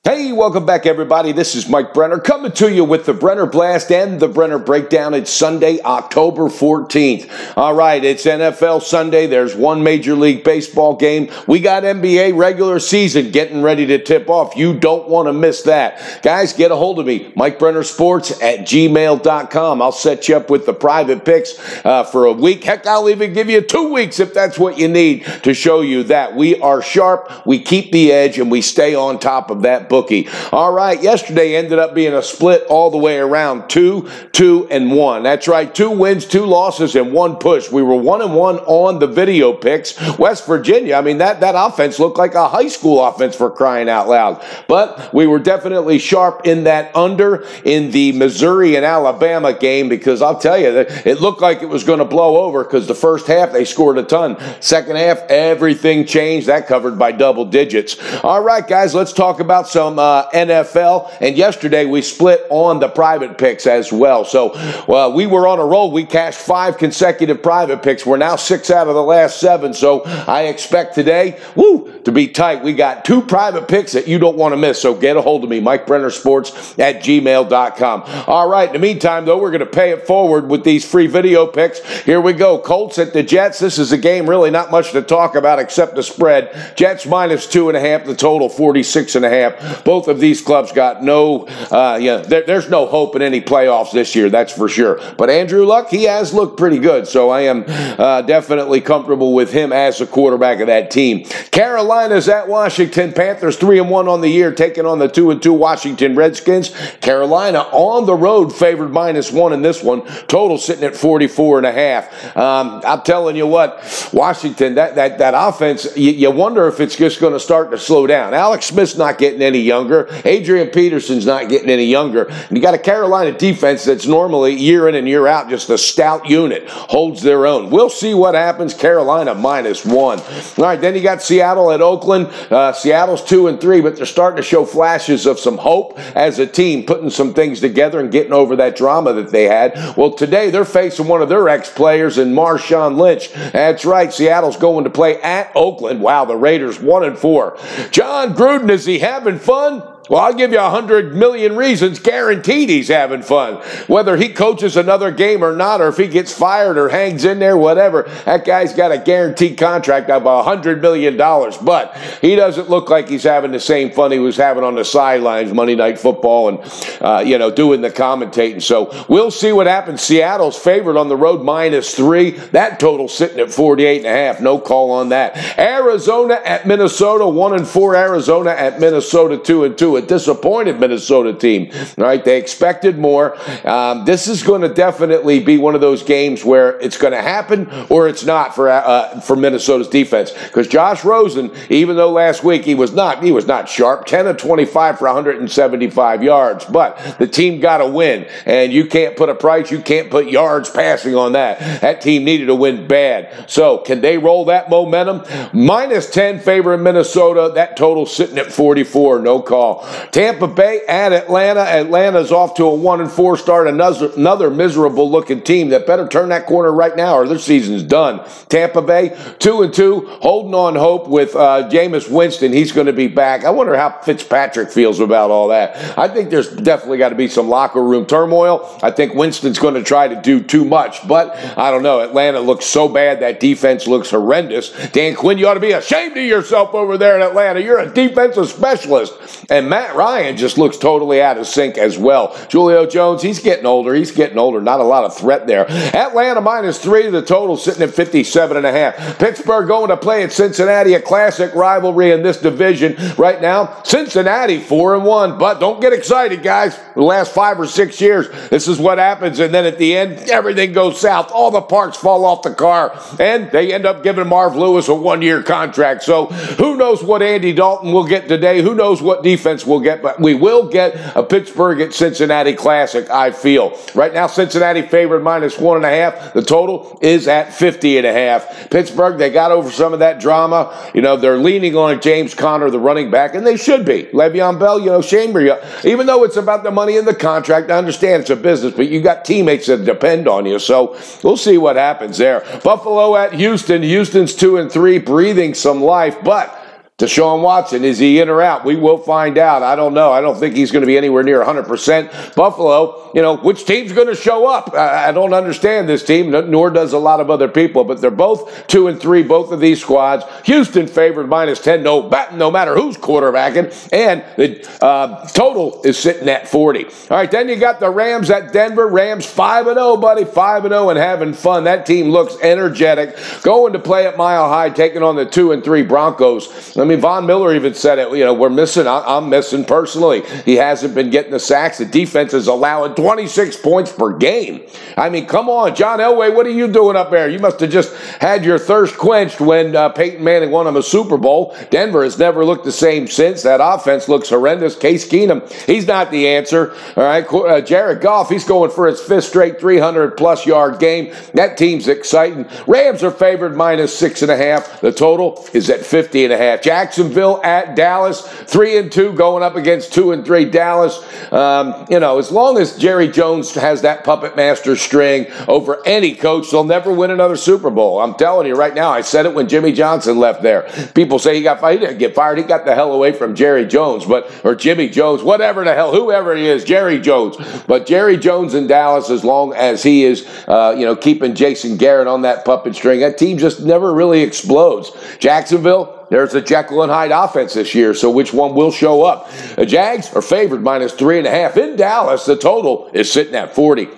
Hey, welcome back, everybody. This is Mike Brenner coming to you with the Brenner Blast and the Brenner Breakdown. It's Sunday, October 14th. All right, it's NFL Sunday. There's one Major League Baseball game. We got NBA regular season getting ready to tip off. You don't want to miss that. Guys, get a hold of me, MikeBrennerSports@gmail.com. I'll set you up with the private picks for a week. Heck, I'll even give you 2 weeks if that's what you need to show you that we are sharp, we keep the edge, and we stay on top of that bookie. All right, yesterday ended up being a split all the way around, 2-2-1. That's right, 2 wins, 2 losses, and 1 push. We were 1-1 on the video picks. West Virginia, I mean, that offense looked like a high school offense for crying out loud. But we were definitely sharp in that under in the Missouri and Alabama game because I'll tell you, that it looked like it was going to blow over because the first half they scored a ton. Second half, everything changed. That covered by double digits. All right, guys, let's talk about some NFL, and yesterday we split on the private picks as well. So we were on a roll. We cashed 5 consecutive private picks. We're now 6 out of the last 7, so I expect today, to be tight. We got 2 private picks that you don't want to miss, so get a hold of me, MikeBrennerSports@gmail.com. All right, in the meantime, though, we're going to pay it forward with these free video picks. Here we go. Colts at the Jets. This is a game really not much to talk about except the spread. Jets minus 2.5, the total 46.5. Both of these clubs got no, there's no hope in any playoffs this year, that's for sure. But Andrew Luck, he has looked pretty good, so I am definitely comfortable with him as the quarterback of that team. Carolina's at Washington. Panthers 3-1 on the year, taking on the 2-2 Washington Redskins. Carolina on the road favored -1 in this one. Total sitting at 44.5. I'm telling you what, Washington, that offense, you wonder if it's just going to start to slow down. Alex Smith's not getting any younger. Adrian Peterson's not getting any younger. And you got a Carolina defense that's normally year in and year out just a stout unit, holds their own. We'll see what happens. Carolina -1. All right, then you got Seattle at Oakland. Seattle's 2-3, but they're starting to show flashes of some hope as a team, putting some things together and getting over that drama that they had. Well, today they're facing one of their ex-players in Marshawn Lynch. That's right, Seattle's going to play at Oakland. Wow, the Raiders 1-4. John Gruden, is he having fun? Well, I'll give you 100 million reasons guaranteed he's having fun. Whether he coaches another game or not, or if he gets fired or hangs in there, whatever, that guy's got a guaranteed contract of $100 million. But he doesn't look like he's having the same fun he was having on the sidelines Monday Night Football and, doing the commentating. So we'll see what happens. Seattle's favored on the road -3. That total sitting at 48.5. No call on that. Arizona at Minnesota, 1-4. Arizona at Minnesota, 2-2. A disappointed Minnesota team. All right, they expected more. This is going to definitely be one of those games where it's going to happen or it's not for Minnesota's defense. Because Josh Rosen, even though last week he was not sharp, 10 of 25 for 175 yards. But the team got to win, and you can't put a price, you can't put yards passing on that. That team needed to win bad. So can they roll that momentum? -10 favoring Minnesota. That total sitting at 44. No call. Tampa Bay at Atlanta. Atlanta's off to a 1-4 start. Another miserable-looking team that better turn that corner right now or their season's done. Tampa Bay, 2-2, holding on hope with Jameis Winston. He's going to be back. I wonder how Fitzpatrick feels about all that. I think there's definitely got to be some locker room turmoil. I think Winston's going to try to do too much, but I don't know. Atlanta looks so bad. That defense looks horrendous. Dan Quinn, you ought to be ashamed of yourself over there in Atlanta. You're a defensive specialist. And Matt Ryan just looks totally out of sync as well. Julio Jones, he's getting older. Not a lot of threat there. Atlanta -3, the total sitting at 57.5. Pittsburgh going to play at Cincinnati, a classic rivalry in this division right now. Cincinnati 4-1, but don't get excited, guys. The last 5 or 6 years, this is what happens, and then at the end, everything goes south. All the parts fall off the car, and they end up giving Marv Lewis a 1-year contract. So who knows what Andy Dalton will get today? Who knows what defense we'll get? But we will get a Pittsburgh at Cincinnati classic, I feel. Right now, Cincinnati favored -1.5. The total is at 50.5. Pittsburgh, they got over some of that drama. They're leaning on James Conner, the running back, and they should be. Le'Veon Bell, shame for you. Even though it's about the money in the contract, I understand it's a business, but you got teammates that depend on you. So we'll see what happens there. Buffalo at Houston. Houston's 2-3, breathing some life, but Deshaun Watson, is he in or out? We will find out. I don't know. I don't think he's going to be anywhere near 100%. Buffalo, which team's going to show up? I don't understand this team, nor does a lot of other people, but they're both 2-3, both of these squads. Houston favored -10, no matter who's quarterbacking, and the total is sitting at 40. All right, then you got the Rams at Denver. Rams 5-0, buddy, 5-0 and having fun. That team looks energetic. Going to play at Mile High, taking on the 2-3 Broncos. Von Miller even said it. We're missing. I'm missing personally. He hasn't been getting the sacks. The defense is allowing 26 points per game. Come on, John Elway, what are you doing up there? You must have just had your thirst quenched when Peyton Manning won him a Super Bowl. Denver has never looked the same since. That offense looks horrendous. Case Keenum, he's not the answer. All right, Jared Goff, he's going for his 5th straight 300-plus yard game. That team's exciting. Rams are favored -6.5. The total is at 50.5. Jacksonville at Dallas, 3-2 going up against 2-3 Dallas. As long as Jerry Jones has that puppet master string over any coach, they'll never win another Super Bowl. I'm telling you right now. I said it when Jimmy Johnson left there. People say he got fired. He didn't get fired. He got the hell away from Jerry Jones, or Jimmy Jones, whatever the hell, whoever he is, Jerry Jones. But Jerry Jones in Dallas, as long as he is, keeping Jason Garrett on that puppet string, that team just never really explodes. Jacksonville, there's a Jekyll and Hyde offense this year, so which one will show up? The Jags are favored -3.5. In Dallas, the total is sitting at 40.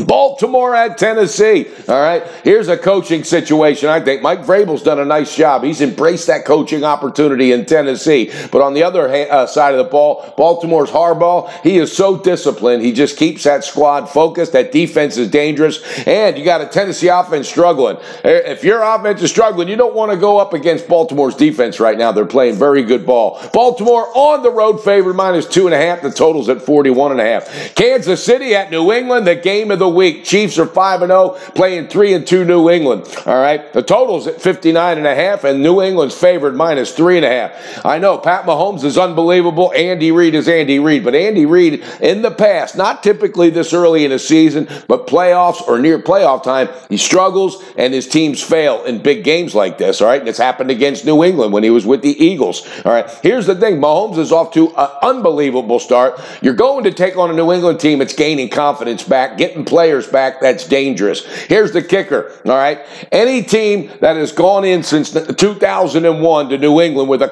Baltimore at Tennessee. All right, here's a coaching situation. I think Mike Vrabel's done a nice job. He's embraced that coaching opportunity in Tennessee. But on the other side of the ball, Baltimore's Harbaugh, he is so disciplined. He just keeps that squad focused. That defense is dangerous. And you got a Tennessee offense struggling. If your offense is struggling, you don't want to go up against Baltimore's defense right now. They're playing very good ball. Baltimore on the road favored -2.5. The total's at 41.5. Kansas City at New England, the game of the week. Chiefs are 5-0, playing 3-2 New England. All right, the total's at 59.5, and New England's favored -3.5. I know Pat Mahomes is unbelievable. Andy Reid is Andy Reid, but Andy Reid in the past, not typically this early in a season, but playoffs or near playoff time, he struggles and his teams fail in big games like this. All right, and it's happened against New England when he was with the Eagles. All right, here's the thing: Mahomes is off to an unbelievable start. You're going to take on a New England team that's gaining confidence back, getting players back. That's dangerous. Here's the kicker, all right? Any team that has gone in since 2001 to New England with a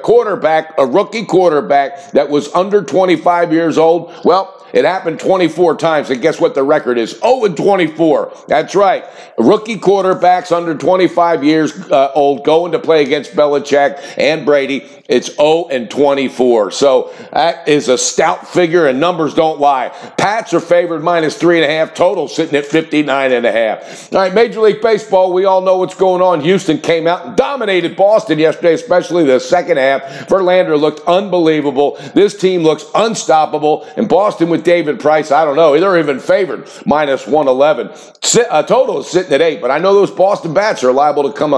rookie quarterback that was under 25 years old, well, it happened 24 times, and guess what the record is? 0-24. That's right. Rookie quarterbacks under 25 years old going to play against Belichick and Brady. It's 0-24. So that is a stout figure, and numbers don't lie. Pats are favored -3.5. Total sitting at 59.5. All right, Major League Baseball, we all know what's going on. Houston came out and dominated Boston yesterday, especially the second half. Verlander looked unbelievable. This team looks unstoppable, and Boston with David Price, I don't know. They're even favored -111. Total is sitting at 8, but I know those Boston bats are liable to come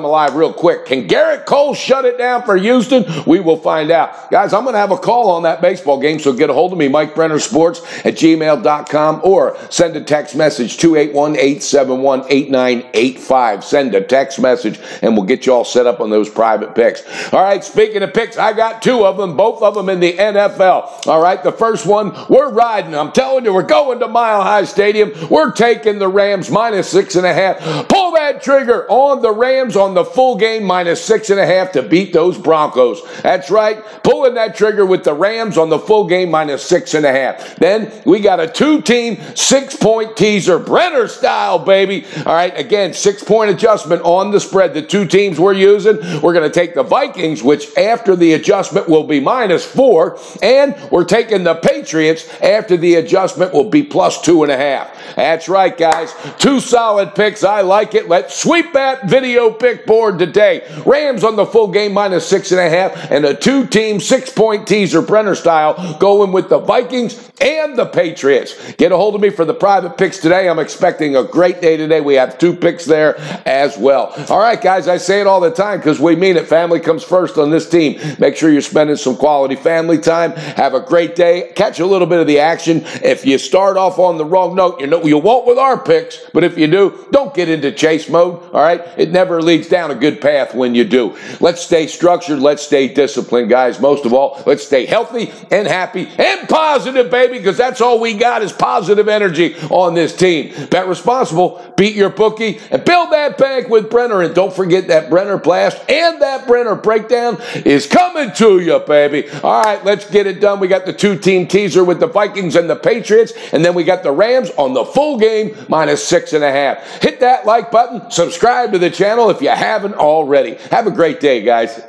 alive real quick. Can Garrett Cole shut it down for Houston? We will find out. Guys, I'm going to have a call on that baseball game, so get a hold of me, Mike Brenner Sports at gmail.com, or send a text message 281-871-8985. Send a text message, and we'll get you all set up on those private picks. All right, speaking of picks, I got 2 of them, both of them in the NFL. All right, the first one, we're riding. I'm telling you, we're going to Mile High Stadium. We're taking the Rams -6.5. Pull that trigger on the Rams on the full game -6.5 to beat those Broncos. That's right. Pulling that trigger with the Rams on the full game -6.5. Then we got a 2-team 6-point teaser, Brenner style, baby. All right, again, 6-point adjustment on the spread. The 2 teams we're using, we're going to take the Vikings, which after the adjustment will be -4, and we're taking the Patriots after the adjustment will be +2.5. That's right, guys. 2 solid picks. I like it. Let's sweep that video pick board today. Rams on the full game -6.5, and a 2-team 6-point teaser, Brenner style, going with the Vikings and the Patriots. Get a hold of me for the private picks today. I'm expecting a great day today. We have 2 picks there as well. All right, guys, I say it all the time because we mean it. Family comes first on this team. Make sure you're spending some quality family time. Have a great day. Catch a little bit of the action. If you start off on the wrong note, you're You won't with our picks, but if you do, don't get into chase mode, all right? It never leads down a good path when you do. Let's stay structured. Let's stay disciplined, guys. Most of all, let's stay healthy and happy and positive, baby, because that's all we got is positive energy on this team. Bet responsible, beat your bookie, and build that bank with Brenner. And don't forget that Brenner Blast and that Brenner Breakdown is coming to you, baby. All right, let's get it done. We got the two-team teaser with the Vikings and the Patriots, and then we got the Rams on the full game -6.5. Hit that like button. Subscribe to the channel if you haven't already. Have a great day, guys.